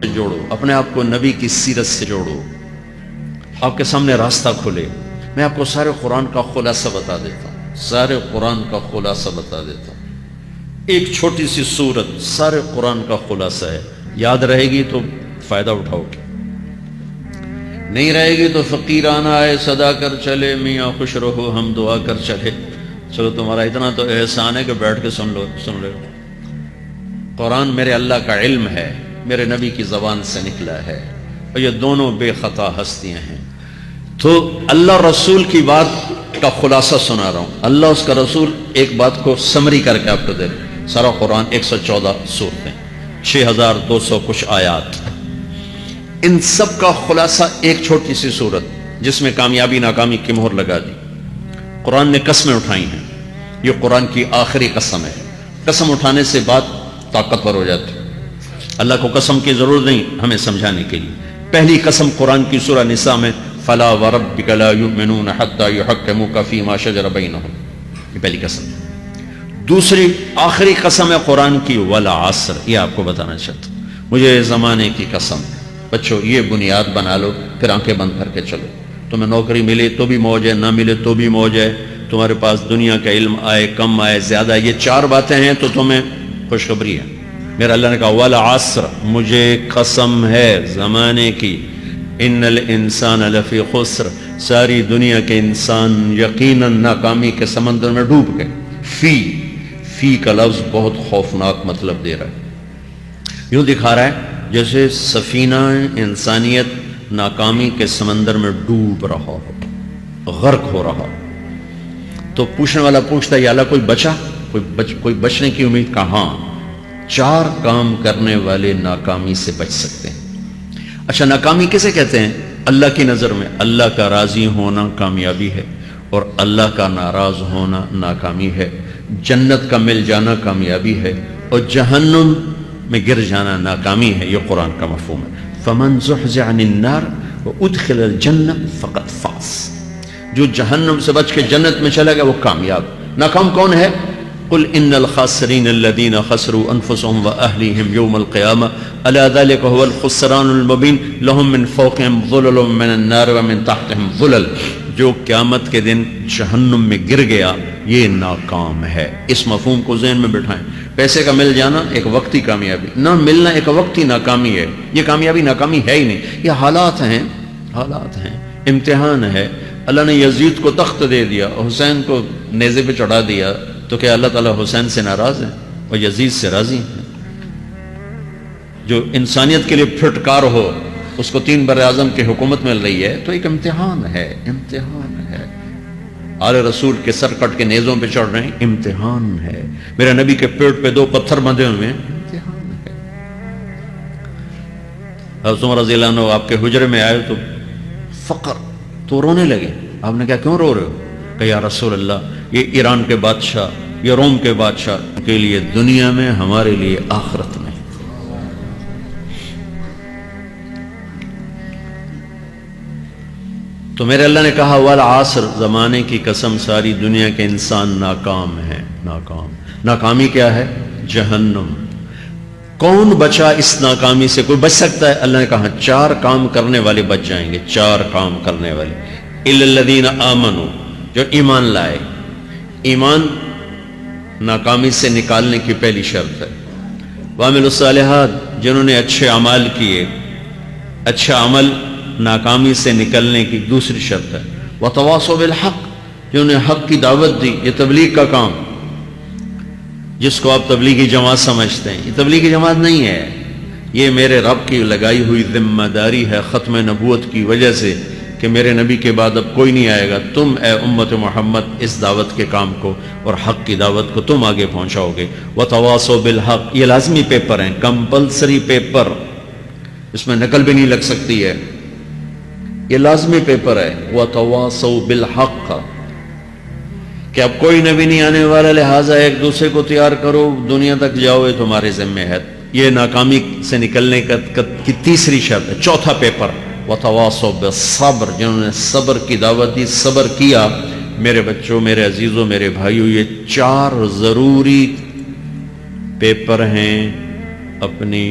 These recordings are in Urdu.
جوڑو، اپنے آپ کو نبی کی سیرت سے جوڑو، آپ کے سامنے راستہ کھلے۔ میں آپ کو سارے قرآن کا خلاصہ بتا دیتا ہوں، سارے قرآن کا خلاصہ بتا دیتا ہوں۔ ایک چھوٹی سی سورت سارے قرآن کا خلاصہ ہے، یاد رہے گی تو فائدہ اٹھاؤ گے، نہیں رہے گی تو فقیرانہ آئے صدا کر چلے، میاں خوش رہو ہم دعا کر چلے۔ چلو تمہارا اتنا تو احسان ہے کہ بیٹھ کے سن لو۔ قرآن میرے اللہ کا علم ہے، میرے نبی کی زبان سے نکلا ہے، اور یہ دونوں بے خطا ہستیاں ہیں۔ تو اللہ رسول کی بات کا خلاصہ سنا رہا ہوں، اللہ اس کا رسول ایک بات کو سمری کر کے آپ کو دے رہے۔ سارا قرآن 114 سورتیں، 6200 کچھ آیات، ان سب کا خلاصہ ایک چھوٹی سی سورت جس میں کامیابی ناکامی کی مہر لگا دی۔ قرآن نے قسمیں اٹھائی ہیں، یہ قرآن کی آخری قسم ہے۔ قسم اٹھانے سے بات طاقتور ہو جاتی، اللہ کو قسم کی ضرورت نہیں ہمیں سمجھانے کے لیے۔ پہلی قسم قرآن کی سورہ نساء میں فَلَا وَرَبِّكَ لَا يُؤْمِنُونَ حَتَّى يُحَكِّمُوكَ فِي مَا شَجَرَ بَيْنَهُمْ، یہ پہلی قسم۔ دوسری آخری قسم ہے قرآن کی وَالْعَصْرِ، یہ آپ کو بتانا چاہتا ہوں، مجھے زمانے کی قسم۔ بچوں یہ بنیاد بنا لو، پھر آنکھیں بند کر کے چلو۔ تمہیں نوکری ملے تو بھی موج ہے، نہ ملے تو بھی موج ہے، تمہارے پاس دنیا کا علم آئے کم آئے زیادہ، یہ چار باتیں ہیں تو تمہیں خوشخبری ہے۔ میرا اللہ نے کہا والعصر، مجھے قسم ہے زمانے کی، ان الانسان لفی خسر، ساری دنیا کے انسان یقیناً ناکامی کے سمندر میں ڈوب گئے۔ فی کا لفظ بہت خوفناک مطلب دے رہا ہے، یوں دکھا رہا ہے جیسے سفینہ انسانیت ناکامی کے سمندر میں ڈوب رہا ہو، غرق ہو رہا ہو۔ تو پوچھنے والا پوچھتا ہے یا اللہ کوئی بچا، کوئی بچنے کی امید؟ کہاں؟ چار کام کرنے والے ناکامی سے بچ سکتے ہیں۔ اچھا ناکامی کسے کہتے ہیں اللہ کی نظر میں؟ اللہ کا راضی ہونا کامیابی ہے، اور اللہ کا ناراض ہونا ناکامی ہے۔ جنت کا مل جانا کامیابی ہے، اور جہنم میں گر جانا ناکامی ہے، یہ قرآن کا مفہوم ہے۔ فمن زحزح عن النار وادخل الجنہ فقد فاز، جو جہنم سے بچ کے جنت میں چلا گیا وہ کامیاب۔ ناکام کون ہے؟ قل ان الخاسرین الذین خسروا انفسهم واہلیہم یوم القیامہ الا ذلک هو الخسران المبین لهم من فوقهم ظلل من النار ومن تحتهم ظلل، جو قیامت کے دن جہنم میں گر گیا یہ ناکام ہے۔ اس مفہوم کو ذہن میں بٹھائیں۔ پیسے کا مل جانا ایک وقتی کامیابی، نہ ملنا ایک وقتی ناکامی ہے، یہ کامیابی ناکامی ہے ہی نہیں، یہ حالات ہیں، امتحان ہے۔ اللہ نے یزید کو تخت دے دیا، حسین کو نیزے پہ چڑھا دیا، تو کیا اللہ تعالیٰ حسین سے ناراض ہے اور یزید سے راضی ہیں؟ جو انسانیت کے لیے پھٹکار ہو اس کو 3 براعظم کی حکومت مل رہی ہے تو ایک امتحان ہے، امتحان ہے۔ آل رسول کے سر کٹ کے نیزوں پہ چڑھ رہے ہیں، امتحان ہے۔ میرے نبی کے پیٹ پہ 2 پتھر بندھے ہوئے ہیں، امتحان ہے۔ حضرت عمر رضی اللہ عنہ آپ کے حجرے میں آئے تو فقر تو رونے لگے۔ آپ نے کہا کیوں رو رہے ہو؟ کہ یا رسول اللہ یہ ایران کے بادشاہ، یہ روم کے بادشاہ کے لیے دنیا میں، ہمارے لیے آخرت میں۔ تو میرے اللہ نے کہا والعصر، زمانے کی قسم ساری دنیا کے انسان ناکام ہیں، ناکام۔ ناکامی کیا ہے؟ جہنم۔ کون بچا اس ناکامی سے؟ کوئی بچ سکتا ہے؟ اللہ نے کہا 4 کام کرنے والے بچ جائیں گے، 4 کام کرنے والے۔ الا الذین آمنوا، جو ایمان لائے۔ ایمان ناکامی سے نکالنے کی پہلی شرط ہے۔ وعملوا الصالحات، جنہوں نے اچھے اعمال کیے، اچھا عمل ناکامی سے نکلنے کی دوسری شرط ہے۔ وتواصوا بالحق، جنہوں نے حق کی دعوت دی، یہ تبلیغ کا کام، جس کو آپ تبلیغی جماعت سمجھتے ہیں، یہ تبلیغی جماعت نہیں ہے، یہ میرے رب کی لگائی ہوئی ذمہ داری ہے ختم نبوت کی وجہ سے کہ میرے نبی کے بعد اب کوئی نہیں آئے گا، تم اے امت محمد اس دعوت کے کام کو اور حق کی دعوت کو تم آگے پہنچاؤ گے۔ وتواصوا بالحق، یہ لازمی پیپر ہیں، کمپلسری پیپر، اس میں نقل بھی نہیں لگ سکتی ہے، یہ لازمی پیپر ہے۔ وتواصوا بالحق، کہ اب کوئی نبی نہیں آنے والا، لہٰذا ایک دوسرے کو تیار کرو، دنیا تک جاؤ، یہ تمہارے ذمہ ہے۔ یہ ناکامی سے نکلنے کی تیسری شرط ہے۔ چوتھا پیپر وتواصوا بالصبر، جنہوں نے صبر کی دعوت دی، صبر کیا۔ میرے بچوں، میرے عزیزوں، میرے بھائیوں، یہ 4 ضروری پیپر ہیں اپنی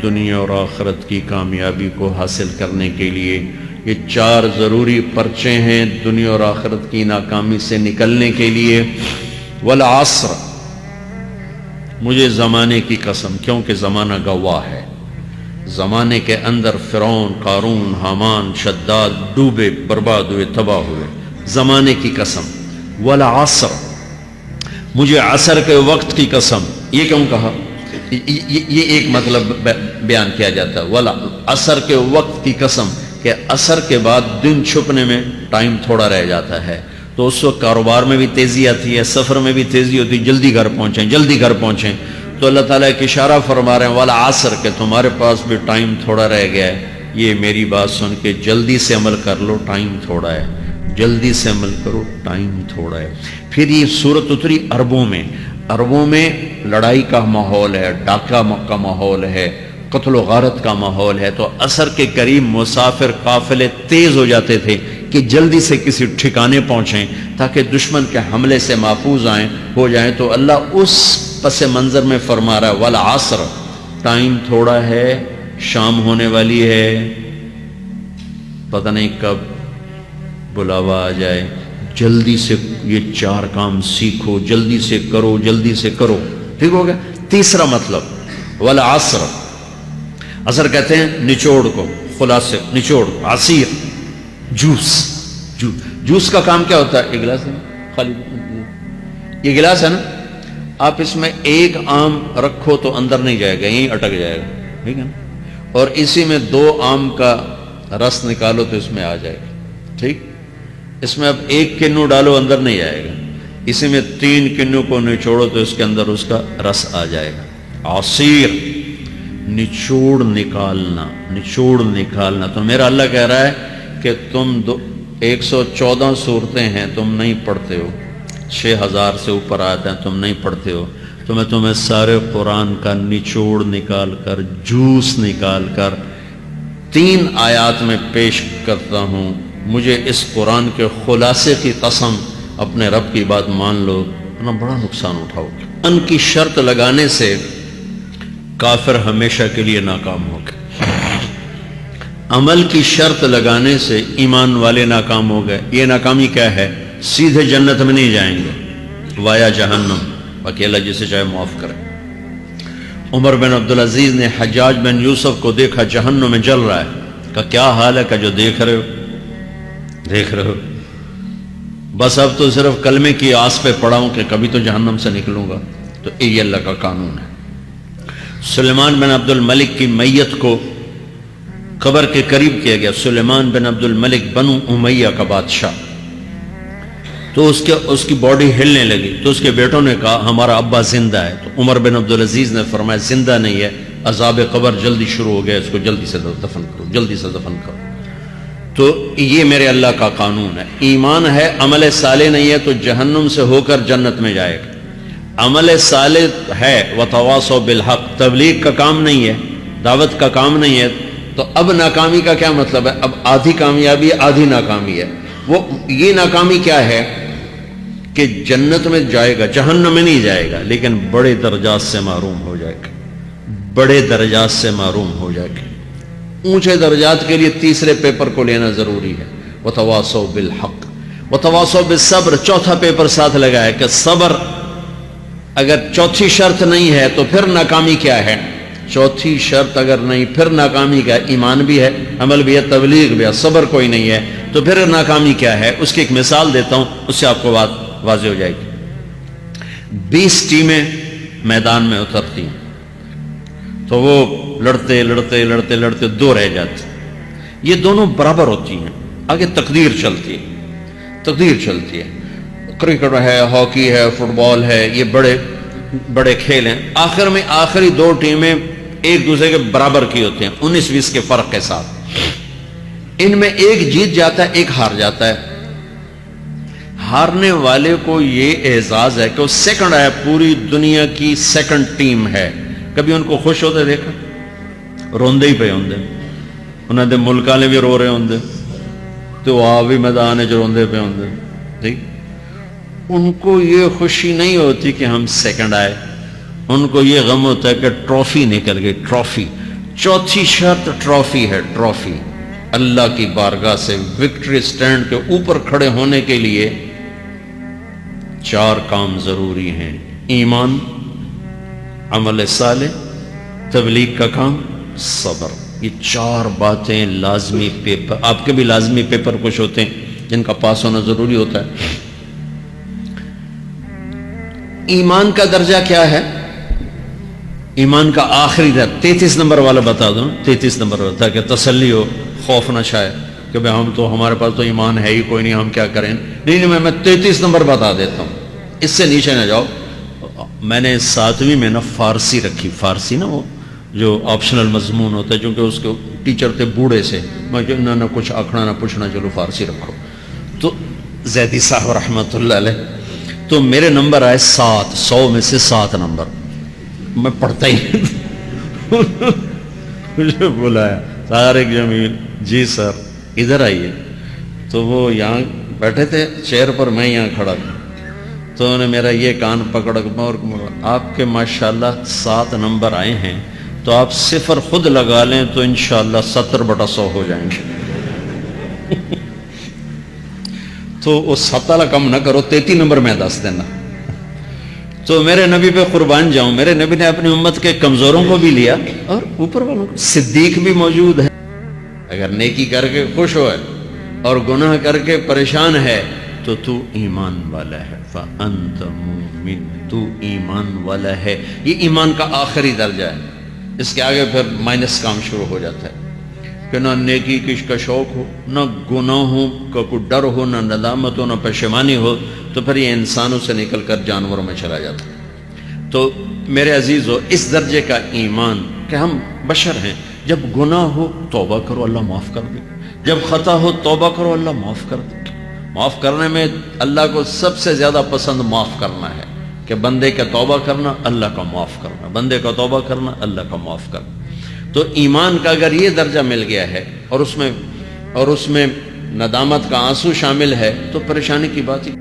دنیا اور آخرت کی کامیابی کو حاصل کرنے کے لیے یہ 4 ضروری پرچے ہیں دنیا اور آخرت کی ناکامی سے نکلنے کے لیے۔ والعصر، مجھے زمانے کی قسم، کیونکہ زمانہ گواہ ہے، زمانے کے اندر فرعون، قارون، حامان، شداد ڈوبے، برباد ہوئے، تباہ ہوئے، زمانے کی قسم۔ والعصر، مجھے عصر کے وقت کی قسم۔ یہ کیوں کہا؟ یہ ایک مطلب بیان کیا جاتا ہے، والعصر کے وقت کی قسم، کہ عصر کے بعد دن چھپنے میں ٹائم تھوڑا رہ جاتا ہے، تو اس وقت کاروبار میں بھی تیزی آتی ہے، سفر میں بھی تیزی ہوتی ہے، جلدی گھر پہنچیں، جلدی گھر پہنچیں۔ تو اللہ تعالیٰ ایک اشارہ فرما رہے ہیں والعصر، کہ تمہارے پاس بھی ٹائم تھوڑا رہ گیا ہے، یہ میری بات سن کے جلدی سے عمل کر لو، ٹائم تھوڑا ہے، جلدی سے عمل کرو، ٹائم تھوڑا ہے۔ پھر یہ صورت اتری عربوں میں، عربوں میں لڑائی کا ماحول ہے، ڈاکہ کا ماحول ہے، قتل و غارت کا ماحول ہے، تو عصر کے قریب مسافر قافلے تیز ہو جاتے تھے کہ جلدی سے کسی ٹھکانے پہنچیں تاکہ دشمن کے حملے سے محفوظ ہو جائیں۔ تو اللہ اس پس منظر میں فرما رہا ہے والعصر، ٹائم تھوڑا ہے، شام ہونے والی ہے، پتہ نہیں کب بلاوا آ جائے، جلدی سے یہ 4 کام سیکھو، جلدی سے کرو، جلدی سے کرو۔ ٹھیک ہو گیا؟ تیسرا مطلب والعصر، عصر کہتے ہیں نچوڑ کو، خلاصے، نچوڑ، عصیر، جوس کا کام کیا ہوتا ہے؟ یہ گلاس ہے خالی، یہ گلاس ہے نا، آپ اس میں ایک آم رکھو تو اندر نہیں جائے گا، یہیں اٹک جائے گا، ٹھیک ہے نا، اور اسی میں 2 آم کا رس نکالو تو اس میں آ جائے گا، ٹھیک۔ اس میں اب 1 کنو ڈالو، اندر نہیں آئے گا، اسی میں 3 کنو کو نچوڑو تو اس کے اندر اس کا رس آ جائے گا۔ عصیر، نچوڑ نکالنا، نچوڑ نکالنا۔ تو میرا اللہ کہہ رہا ہے کہ تم 114 صورتیں ہیں تم نہیں پڑھتے ہو، 6000 سے اوپر آتے ہیں تم نہیں پڑھتے ہو، تو میں تمہیں سارے قرآن کا نچوڑ نکال کر، جوس نکال کر 3 آیات میں پیش کرتا ہوں۔ مجھے اس قرآن کے خلاصے کی قسم، اپنے رب کی بات مان لو، ورنہ بڑا نقصان اٹھاؤ گے۔ ان کی شرط لگانے سے کافر ہمیشہ کے لیے ناکام ہو گئے، عمل کی شرط لگانے سے ایمان والے ناکام ہو گئے۔ یہ ناکامی کیا ہے؟ سیدھے جنت میں نہیں جائیں گے، وایا جہنم، باقی اللہ جسے چاہے معاف کرے۔ عمر بن عبدالعزیز نے حجاج بن یوسف کو دیکھا جہنم میں جل رہا ہے، کہا کیا حال ہے؟ کہ جو دیکھ رہے ہو، بس اب تو صرف کلمے کی آس پہ پڑا ہوں کہ کبھی تو جہنم سے نکلوں گا۔ تو یہ اللہ کا قانون ہے۔ سلیمان بن عبد الملک کی میت کو قبر کے قریب کیا گیا، سلیمان بن عبد الملک بنو امیہ کا بادشاہ، تو اس کی باڈی ہلنے لگی، تو اس کے بیٹوں نے کہا ہمارا ابا زندہ ہے، تو عمر بن عبدالعزیز نے فرمایا زندہ نہیں ہے، عذاب قبر جلدی شروع ہو گیا، اس کو جلدی سے دفن کرو، جلدی سے دفن کرو۔ تو یہ میرے اللہ کا قانون ہے۔ ایمان ہے، عمل صالح نہیں ہے تو جہنم سے ہو کر جنت میں جائے گا۔ عمل صالح ہے، وتواصوا بالحق، تبلیغ کا کام نہیں ہے، دعوت کا کام نہیں ہے، تو اب ناکامی کا کیا مطلب ہے؟ اب آدھی کامیابی ہے، آدھی ناکامی ہے۔ وہ یہ ناکامی کیا ہے کہ جنت میں جائے گا، جہنم میں نہیں جائے گا، لیکن بڑے درجات سے محروم ہو جائے گا، بڑے درجات سے محروم ہو جائے گا۔ اونچے درجات کے لیے تیسرے پیپر کو لینا ضروری ہے، وتواصوا بالحق وتواصوا بالصبر، چوتھا پیپر ساتھ لگایا کہ صبر اگر چوتھی شرط نہیں ہے تو پھر ناکامی کیا ہے؟ چوتھی شرط اگر نہیں پھر ناکامی کیا ہے؟ ایمان بھی ہے، عمل بھی ہے، تبلیغ بھی ہے، صبر کوئی نہیں ہے تو پھر ناکامی کیا ہے؟ اس کی ایک مثال دیتا ہوں، اس سے آپ کو بات واضح ہو جائے گی۔ 20 ٹیمیں میدان میں اترتی ہیں تو وہ لڑتے لڑتے لڑتے لڑتے 2 رہ جاتی، یہ دونوں برابر ہوتی ہیں، آگے تقدیر چلتی ہے، تقدیر چلتی ہے۔ کرکٹ ہے، ہاکی ہے، فٹ بال ہے، یہ بڑے بڑے کھیل ہیں۔ آخر میں آخری 2 ٹیمیں ایک دوسرے کے برابر کی ہوتی ہیں، 19-20 کے فرق کے ساتھ۔ ان میں ایک جیت جاتا ہے، ایک ہار جاتا ہے۔ ہارنے والے کو یہ اعزاز ہے کہ وہ سیکنڈ ہے، پوری دنیا کی سیکنڈ ٹیم ہے۔ کبھی ان کو خوش ہوتے دیکھا؟ روندے ہی پہ ہوندے، انہوں نے ملک والے بھی رو رہے ہوندے تو آ بھی میدان جو روندے پہ ہوندے، ٹھیک۔ ان کو یہ خوشی نہیں ہوتی کہ ہم سیکنڈ آئے، ان کو یہ غم ہوتا ہے کہ ٹرافی نکل گئی، ٹرافی۔ چوتھی شرط ٹرافی ہے، ٹرافی اللہ کی بارگاہ سے وکٹری سٹینڈ کے اوپر کھڑے ہونے کے لیے 4 کام ضروری ہیں: ایمان، عمل صالح، تبلیغ کا کام، صبر۔ یہ 4 باتیں لازمی پیپر، آپ کے بھی لازمی پیپر کچھ ہوتے ہیں جن کا پاس ہونا ضروری ہوتا ہے۔ ایمان کا درجہ کیا ہے؟ ایمان کا آخری درجہ 33 نمبر والا بتا دوں، 33 نمبر والا، تاکہ تسلی ہو، خوف نہ شائے کہ بھئی ہمارے پاس تو ایمان ہے ہی کوئی نہیں، ہم کیا کریں۔ نہیں، میں 33 نمبر بتا دیتا ہوں، اس سے نیچے نہ جاؤ۔ میں نے 7ویں میں نا فارسی رکھی، فارسی نا وہ جو آپشنل مضمون ہوتا ہے، چونکہ اس کے ٹیچر تھے بوڑھے سے، میں نہ کچھ آکھنا نہ پوچھنا، چلو فارسی رکھو۔ تو زیدی صاحب رحمۃ اللہ علیہ، تو میرے نمبر آئے 7، 100 میں سے 7 نمبر، میں پڑھتا ہی مجھے بلایا طارق جمیل، جی سر ادھر آئیے۔ تو وہ یہاں بیٹھے تھے چیئر پر، میں یہاں کھڑا تھا، تو انہوں نے میرا یہ کان پکڑ، اور آپ کے ماشاءاللہ 7 نمبر آئے ہیں، تو آپ 0 خود لگا لیں تو انشاءاللہ 70/100 ہو جائیں گے۔ تو وہ 7 کم نہ کرو، 33 نمبر میں 10 دینا۔ تو میرے نبی پہ قربان جاؤں، میرے نبی نے اپنی امت کے کمزوروں کو بھی لیا اور اوپر والوں کو۔ صدیق بھی موجود ہے، اگر نیکی کر کے خوش ہو اور گناہ کر کے پریشان ہے تو ایمان والا ہے، فَأَنْتَ مُؤْمِنٌ، تو ایمان والا ہے۔ یہ ایمان کا آخری درجہ ہے، اس کے آگے پھر مائنس کام شروع ہو جاتا ہے کہ نہ نیکی کا شوق ہو، نہ گناہوں کا کوئی ڈر ہو، نہ ندامت ہو، نہ پشیمانی ہو، تو پھر یہ انسانوں سے نکل کر جانوروں میں چلا جاتا ہے۔ تو میرے عزیزو، اس درجے کا ایمان کہ ہم بشر ہیں، جب گناہ ہو توبہ کرو، اللہ معاف کر دے، جب خطا ہو توبہ کرو، اللہ معاف کر دے۔ معاف کرنے میں اللہ کو سب سے زیادہ پسند معاف کرنا ہے، کہ بندے کا توبہ کرنا، اللہ کا معاف کرنا، بندے کا توبہ کرنا، اللہ کا معاف کرنا۔ تو ایمان کا اگر یہ درجہ مل گیا ہے اور اس میں ندامت کا آنسو شامل ہے، تو پریشانی کی بات ہی